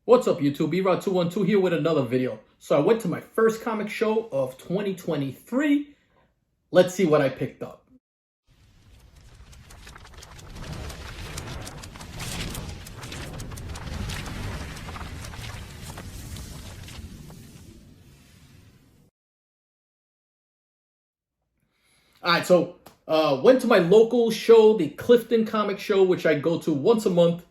What's up, YouTube? B-Rod212 here with another video. So I went to my first comic show of 2023. Let's see what I picked up. Alright, so went to my local show, the Clifton Comic Show, which I go to once a month.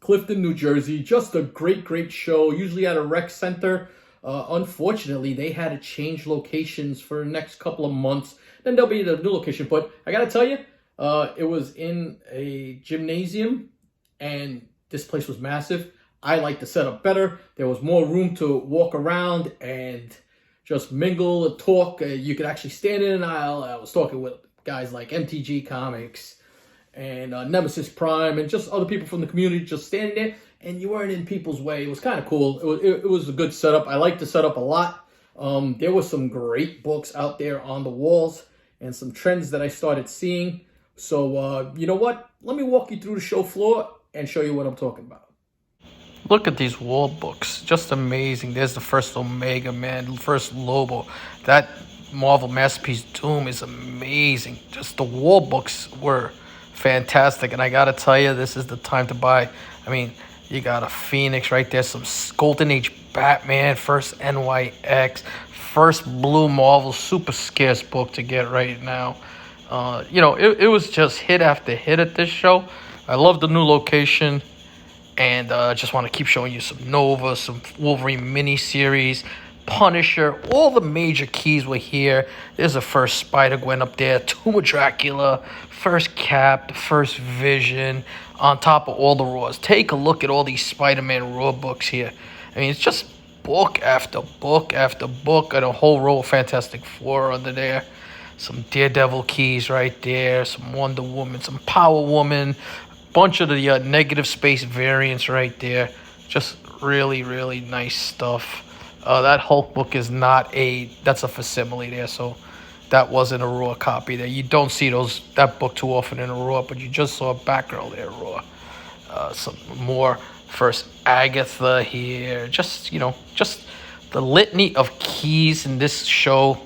Clifton, New Jersey. Just a great show, usually at a rec center. Unfortunately, they had to change locations for the next couple of months. Then there'll be the new location. But I gotta tell you, it was in a gymnasium, and this place was massive. I like the setup better. There was more room to walk around and just mingle and talk. You could actually stand in an aisle. I was talking with guys like MTG Comics and Nemesis Prime and just other people from the community just standing there, and you weren't in people's way. It was kind of cool. It was a good setup. I liked the setup a lot. There were some great books out there on the walls and some trends that I started seeing. So, you know what? Let me walk you through the show floor and show you what I'm talking about. Look at these wall books. Just amazing. There's the first Omega Man, the first Lobo. That Marvel Masterpiece Doom is amazing. Just the wall books were fantastic. And I got to tell you, this is the time to buy. I mean, you got a Phoenix right there, some Golden Age Batman, first NYX, first Blue Marvel, super scarce book to get right now. It was just hit after hit at this show. I love the new location. And just want to keep showing you some Nova, some Wolverine miniseries, Punisher. All the major keys were here. There's the first Spider-Gwen up there, Tomb of Dracula, first Cap, the first Vision, on top of all the Raws. Take a look at all these Spider-Man Raw books here. I mean, it's just book after book after book, and a whole row of Fantastic Four under there. Some Daredevil keys right there, some Wonder Woman, some Power Woman, bunch of the negative space variants right there. Just really nice stuff. That Hulk book is that's a facsimile there, so that wasn't a raw copy there. You don't see that book too often in a raw, but you just saw Batgirl there raw. Some more first Agatha here. Just the litany of keys in this show,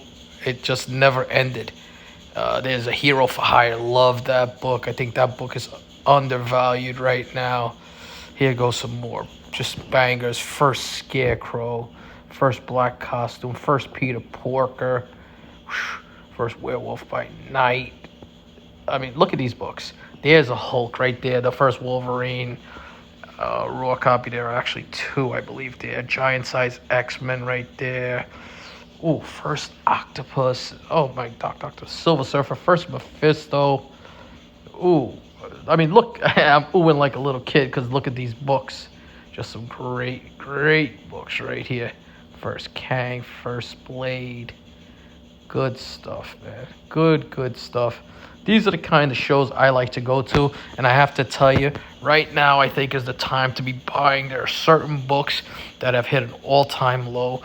it just never ended. There's a Hero for Hire. Love that book. I think that book is undervalued right now. Here goes some more just bangers. First Scarecrow, first Black Costume, first Peter Porker, first Werewolf by Night. I mean, look at these books. There's a Hulk right there, the first Wolverine raw copy. There are actually two, I believe, there. Giant size X-Men right there. Ooh, first Octopus. Oh my God, Dr. Silver Surfer, first Mephisto. Ooh, I mean, look, I'm oohing like a little kid because look at these books. Just some great books right here. First Kang, first Blade. Good stuff, man. Good stuff. These are the kind of shows I like to go to. And I have to tell you, right now I think is the time to be buying. There are certain books that have hit an all-time low.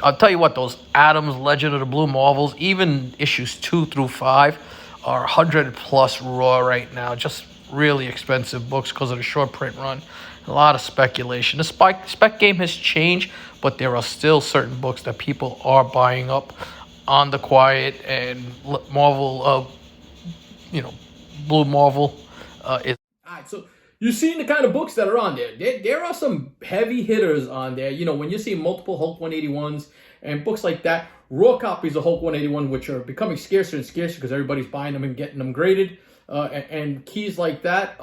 I'll tell you what, those Adams Legend of the Blue Marvels, even issues 2 through 5, are 100 plus raw right now. Just really expensive books because of the short print run. A lot of speculation. The spec game has changed, but there are still certain books that people are buying up on the quiet. And Marvel, Blue Marvel is. All right, so you've seen the kind of books that are on there. There are some heavy hitters on there. You know, when you see multiple Hulk 181s and books like that, raw copies of Hulk 181, which are becoming scarcer and scarcer because everybody's buying them and getting them graded, and keys like that,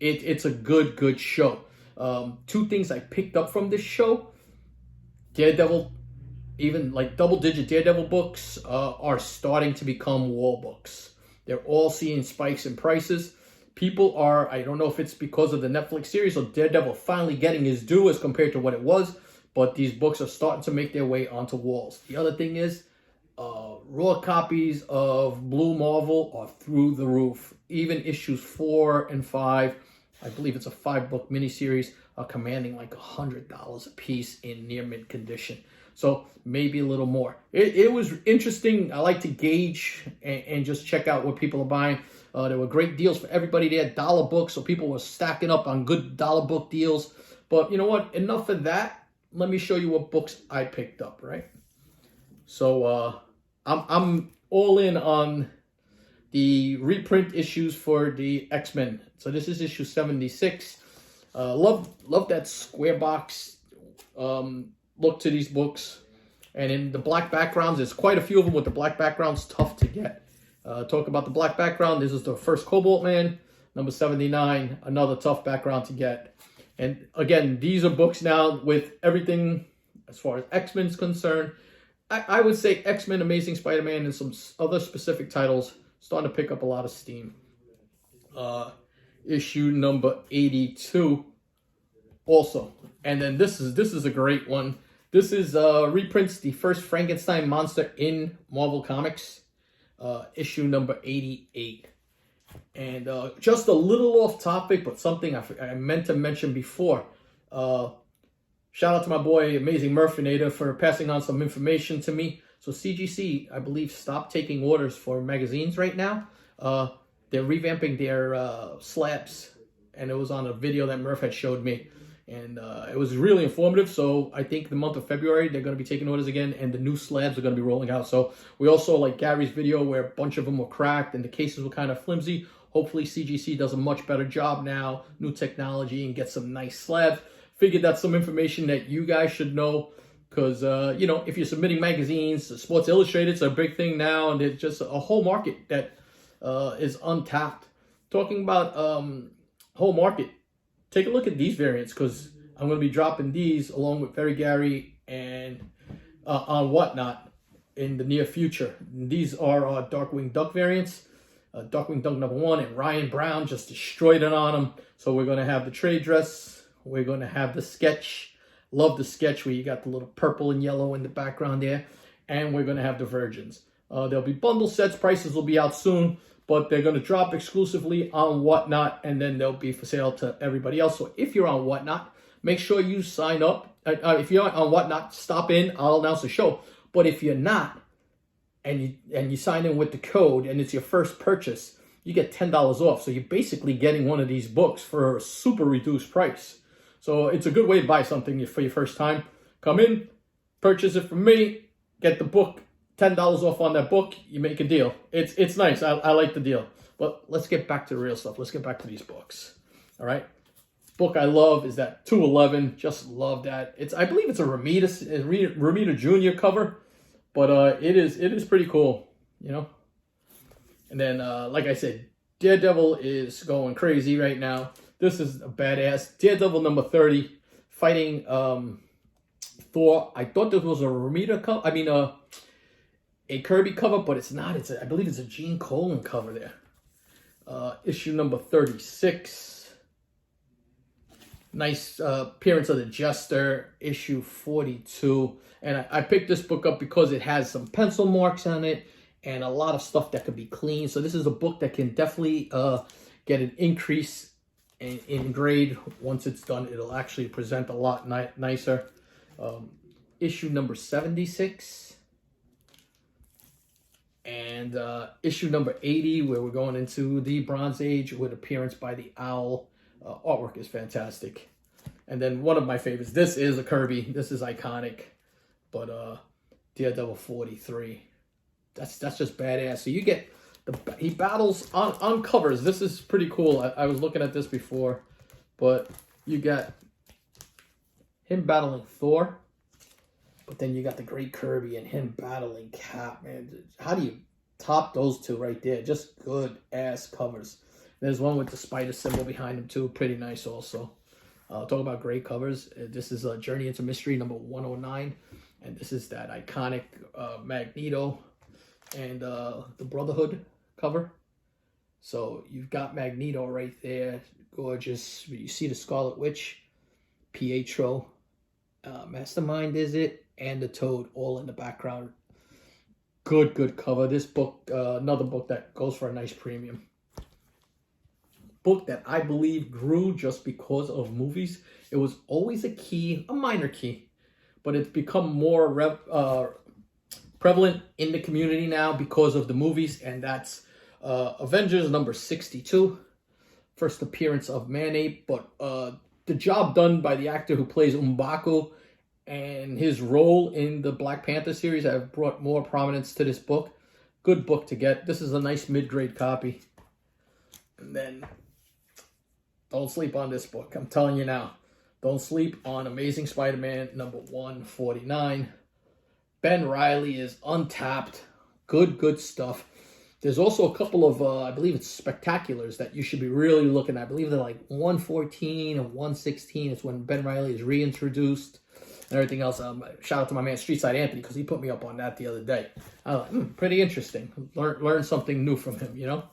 it's a good show. Two things I picked up from this show: Daredevil, even like double-digit Daredevil books are starting to become wall books. They're all seeing spikes in prices. People are, I don't know if it's because of the Netflix series or Daredevil finally getting his due as compared to what it was, but these books are starting to make their way onto walls. The other thing is, raw copies of Blue Marvel are through the roof. Even issues 4 and 5, I believe it's a 5-book miniseries, are commanding like $100 a piece in near mint condition. So maybe a little more. It was interesting. I like to gauge and just check out what people are buying. There were great deals for everybody there. Dollar books, so people were stacking up on good dollar book deals. But you know what? Enough of that. Let me show you what books I picked up, right? So I'm all in on the reprint issues for the X-Men. So this is issue 76. Love that square box look to these books. And in the black backgrounds, there's quite a few of them with the black backgrounds, tough to get. Talk about the black background. This is the first Cobalt Man, number 79, another tough background to get. And again, these are books now with everything as far as X-Men is concerned. I would say X-Men, Amazing Spider-Man, and some other specific titles starting to pick up a lot of steam. Issue number 82 also. And then this is a great one. This is reprints the first Frankenstein monster in Marvel Comics, issue number 88. And just a little off topic, but something I meant to mention before. Shout out to my boy Amazing Murphinator for passing on some information to me. So CGC, I believe, stopped taking orders for magazines right now. They're revamping their slabs, and it was on a video that Murph had showed me. And it was really informative. So I think the month of February, they're going to be taking orders again, and the new slabs are going to be rolling out. So we also like Gary's video where a bunch of them were cracked and the cases were kind of flimsy. Hopefully CGC does a much better job now, new technology, and get some nice slabs. Figured that's some information that you guys should know, because, you know, if you're submitting magazines, Sports Illustrated's a big thing now, and there's just a whole market that is untapped. Talking about whole market, take a look at these variants, because I'm going to be dropping these along with Very Gary and on Whatnot in the near future. These are Darkwing Duck variants. Darkwing Duck number 1, and Ryan Brown just destroyed it on them. So we're going to have the trade dress. We're going to have the sketch. Love the sketch where you got the little purple and yellow in the background there. And we're going to have the Virgins. There'll be bundle sets. Prices will be out soon, but they're going to drop exclusively on Whatnot, and then they'll be for sale to everybody else. So if you're on Whatnot, make sure you sign up. If you're on Whatnot, stop in. I'll announce the show. But if you're not, and you sign in with the code, and it's your first purchase, you get $10 off. So you're basically getting one of these books for a super reduced price. So it's a good way to buy something for your first time. Come in, purchase it from me, get the book, $10 off on that book, you make a deal. It's nice. I like the deal. But let's get back to the real stuff. Let's get back to these books. All right. Book I love is that 211. Just love that. I believe it's a Romita Jr. cover, but it is pretty cool, you know. And then like I said, Daredevil is going crazy right now. This is a badass. Daredevil number 30, fighting Thor. I thought this was a Romita cover. I mean, a Kirby cover, but it's not. I believe it's a Gene Colan cover there. Issue number 36. Nice appearance of the Jester. Issue 42. And I picked this book up because it has some pencil marks on it and a lot of stuff that could be clean. So this is a book that can definitely get an increase in grade. Once it's done, it'll actually present a lot nicer. Issue number 76. And issue number 80, where we're going into the Bronze Age with appearance by the Owl. Artwork is fantastic. And then one of my favorites, this is a Kirby. This is iconic. But Daredevil 43. That's just badass. So you get he battles on covers. This is pretty cool. I was looking at this before, but you got him battling Thor, but then you got the Great Kirby and him battling Cap. Man, how do you top those two right there? Just good ass covers. There's one with the spider symbol behind him too. Pretty nice also. Talk about great covers. This is Journey into Mystery number 109, and this is that iconic Magneto and the Brotherhood cover. So you've got Magneto right there, gorgeous. You see the Scarlet Witch, Pietro, Mastermind is it, and the Toad all in the background. Good cover. This book, another book that goes for a nice premium. Book that I believe grew just because of movies. It was always a minor key, but it's become more prevalent in the community now because of the movies, and that's Avengers number 62. First appearance of Man-Ape, but the job done by the actor who plays M'Baku and his role in the Black Panther series have brought more prominence to this book. Good book to get. This is a nice mid-grade copy. And then, don't sleep on this book. I'm telling you now. Don't sleep on Amazing Spider-Man number 149. Ben Reilly is untapped. Good stuff. There's also a couple of, I believe it's spectaculars that you should be really looking at. I believe they're like 114 and 116. It's when Ben Reilly is reintroduced and everything else. Shout out to my man Streetside Anthony because he put me up on that the other day. I was like, pretty interesting. Learn something new from him, you know?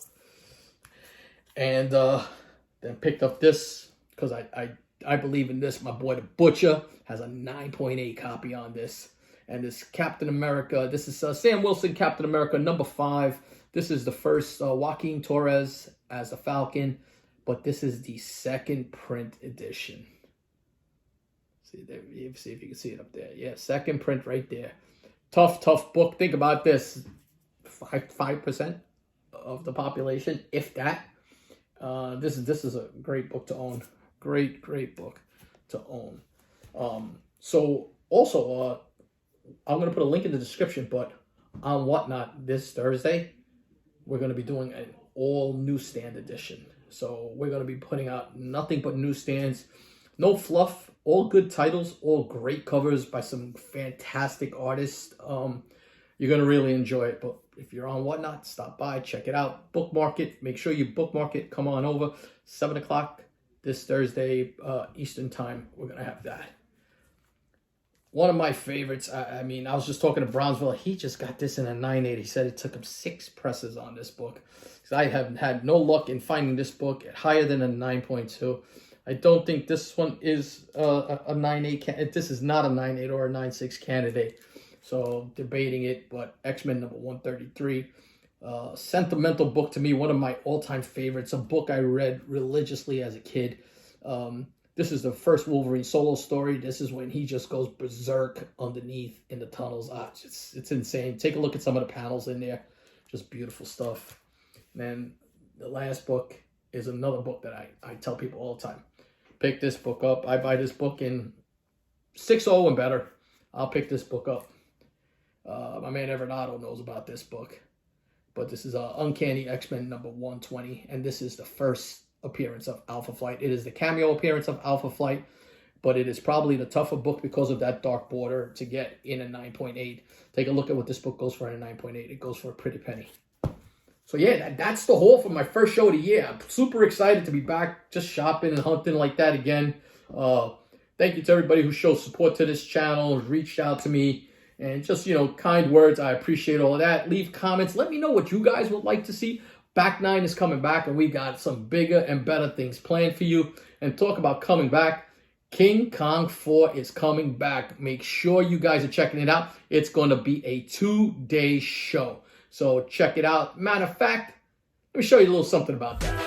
And then picked up this because I believe in this. My boy the Butcher has a 9.8 copy on this. And this Captain America, this is Sam Wilson, Captain America, number 5. This is the first Joaquin Torres as a Falcon, but this is the second print edition. See there, see if you can see it up there. Yeah, second print right there. Tough book. Think about this: 5% of the population, if that. This is a great book to own. Great book to own. So also, I'm going to put a link in the description, but on Whatnot this Thursday, we're going to be doing an all newsstand edition. So we're going to be putting out nothing but newsstands, no fluff, all good titles, all great covers by some fantastic artists. You're going to really enjoy it. But if you're on Whatnot, stop by, check it out, bookmark it. Make sure you bookmark it. Come on over. 7 o'clock this Thursday, Eastern time. We're going to have that. One of my favorites, I mean, I was just talking to Brownsville. He just got this in a 9.8. He said it took him 6 presses on this book. So I have had no luck in finding this book at higher than a 9.2. I don't think this one is a 9.8. This is not a 9.8 or a 9.6 candidate. So debating it, but X-Men number 133. Sentimental book to me, one of my all-time favorites. A book I read religiously as a kid. This is the first Wolverine solo story. This is when he just goes berserk underneath in the tunnels. It's insane. Take a look at some of the panels in there. Just beautiful stuff. And then the last book is another book that I tell people all the time. Pick this book up. I buy this book in 6.0 and better. I'll pick this book up. My man Evernato knows about this book. But this is Uncanny X-Men number 120. And this is the first appearance of Alpha Flight. It is the cameo appearance of Alpha Flight, but it is probably the tougher book because of that dark border to get in a 9.8. Take a look at what this book goes for in a 9.8. It goes for a pretty penny. So yeah, that's the haul for my first show of the year. I'm super excited to be back just shopping and hunting like that again. Thank you to everybody who shows support to this channel, who's reached out to me, and just, kind words. I appreciate all of that. Leave comments. Let me know what you guys would like to see. Back 9 is coming back, and we got some bigger and better things planned for you. And talk about coming back, King Kong 4 is coming back. Make sure you guys are checking it out. It's going to be a 2-day show. So check it out. Matter of fact, let me show you a little something about that.